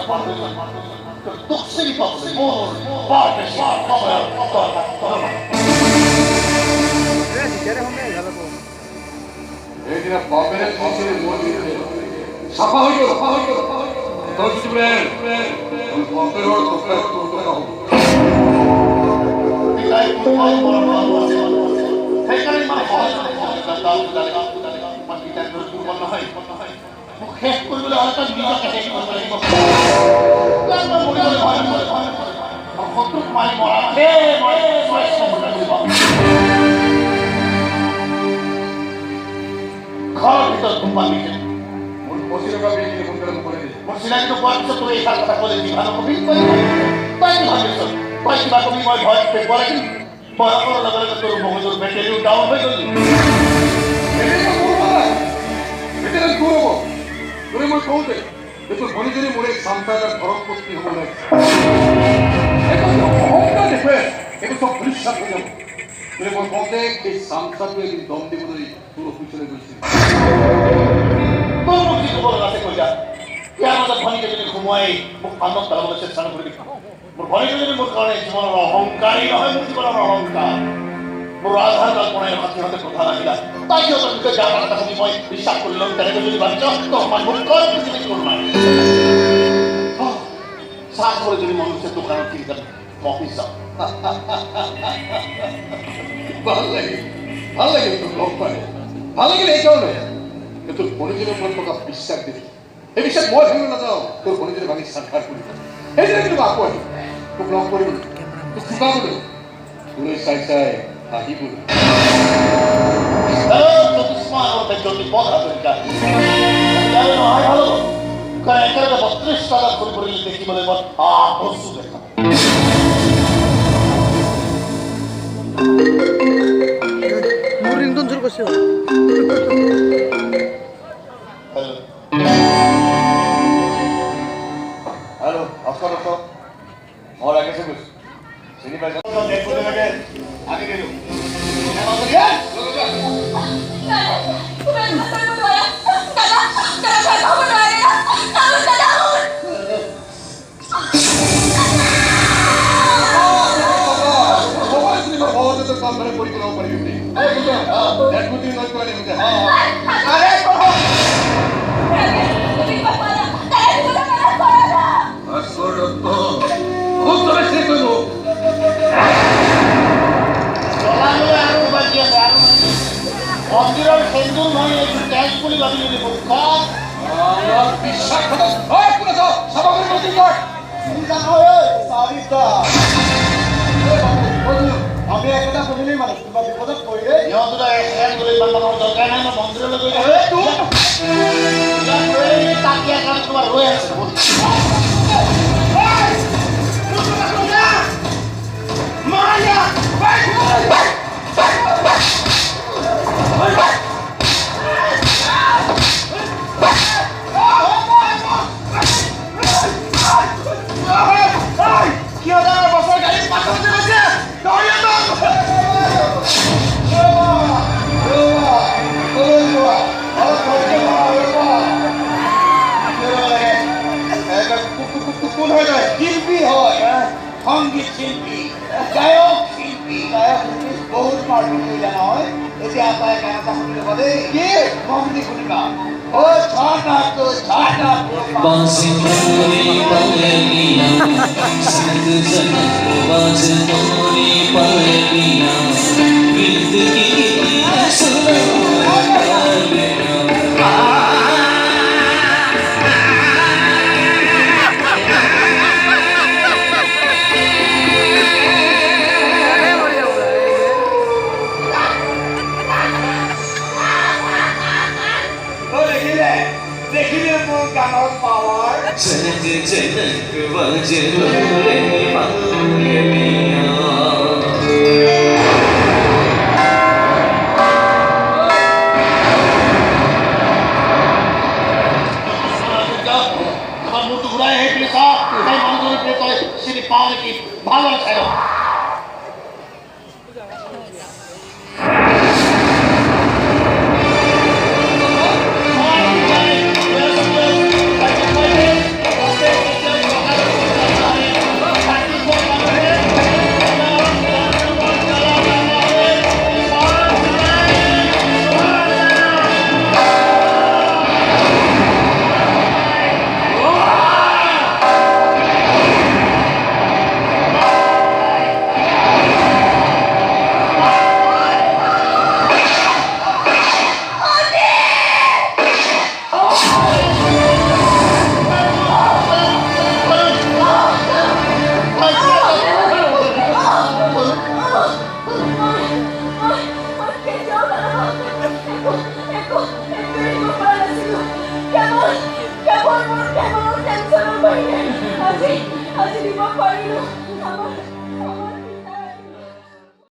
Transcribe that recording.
Toxic boxing, more, partnership, power, শেষ কৰিবলৈ হয়তো নিজকে শেষ কৰিব লাগিব শত্ৰুক মাৰি মৰা ঘৰৰ ভিতৰত কোনোবা দিছে মোৰ চিনাকিটো পোৱাৰ পিছত তুমি এইষাৰ কথা ক'লে দিবা নকবি তই কি ভাবিছ তই কিবা কবি মই ভয় পেলাব লাগিল বয়সৰ লগে লগে তোৰ মগজুৰ বেটেৰীও ডাউন হৈ গ'ল তোরে মই কওঁতে তোর ভনীজনী মোরে সন্তানের ধরম পত্নী হব না অহংকার দেখবে এটা সব পরিষ্কার হয়ে যাবে তোরে মই কওঁতে এই সংসারকে একদিন দম দিব ধরি তোর পিছনে গৈছিল তোর কি খবর আছে কইয়া ইয়াৰ মাজত ভনীজনী ঘুমাই মোক পানত পেলাবলৈ চেষ্টা নকৰিবি মোৰ ভনীজনী মোৰ কাৰণে জীৱনৰ অহংকাৰী নহয় মোৰ জীৱনৰ অহংকাৰ মোৰ আধাৰ কাৰ্ড বনাই ৰখা সিহঁতে কথা নাহিলা তাই সিহঁতৰ বিষয়ে যা কথা শুনি মই বিশ্বাস কৰিলোঁ তেনেকৈ যদি ভাবিছ তোমাৰ মোক কল পৃথিৱী তোৰ নাই চাহ কৰি যদি মন হৈছে দোকানত কিনি যাম অফিচ যাম ভাল লাগিল তোৰ লগ পাই ভাল লাগিল এইকাৰণে তোৰ ভনীজনীৰ ওপৰত থকা বিশ্বাস দিবি এই বিশ্বাস মই ভাঙিব নাযাওঁ তোৰ ভনীজনী ভাঙি সাক্ষাৎ কৰিব সেইদিনা কিন্তু আকৌ আহিম তোক লগ কৰিম তোক চুকাবলৈ তোলৈ চাই চাই আহিবই দুশ্মন ওর যদি পথ আফ্রিকা জানো হয় ভালো কারণ এখানে 32 টাকা করে করে দেখি বলে বল বস্তু দেখা মোর রিংটোন শুরু করছে হ্যালো হ্যালো আপনারা তো और आगे से कुछ सीधी बात तो देखो तो लगे आगे ले लो মন্দিৰৰ সেন্দুৰ মই এইটো তেজ বুলি ভাবি যদি মুখ বিশ্বাস সামগ্ৰী নতুন আমি একটা ফেমিলি মানুষ কিবা বিপদত পৰিলে ইহঁতৰা এক গলে মানুহৰ দৰকাৰ নাই না মন্দিৰলৈ গৈ তাকিয়া কাৰণে তোমাৰ ৰৈ আছে মায়া সংগীত শিল্পী গায়ক শিল্পী বহুত পাৰ্টি কৰিলা নহয় এতিয়া আপাই গায়ক শুনিলে বলে কি সংগীত শুনিবা ও ছানা তো ছানা বাঁশি তোরে পালিয়া संग जनक बाज तोरे पालिया जिंदगी सुना जनक जनक बजलो रे पालिया আমার মুখ ঘুরায় হে পেশা তাই মানুষের পেটে সিনি পাওয়ার কি ভালো আছে আজি দিব পাৰিলোঁ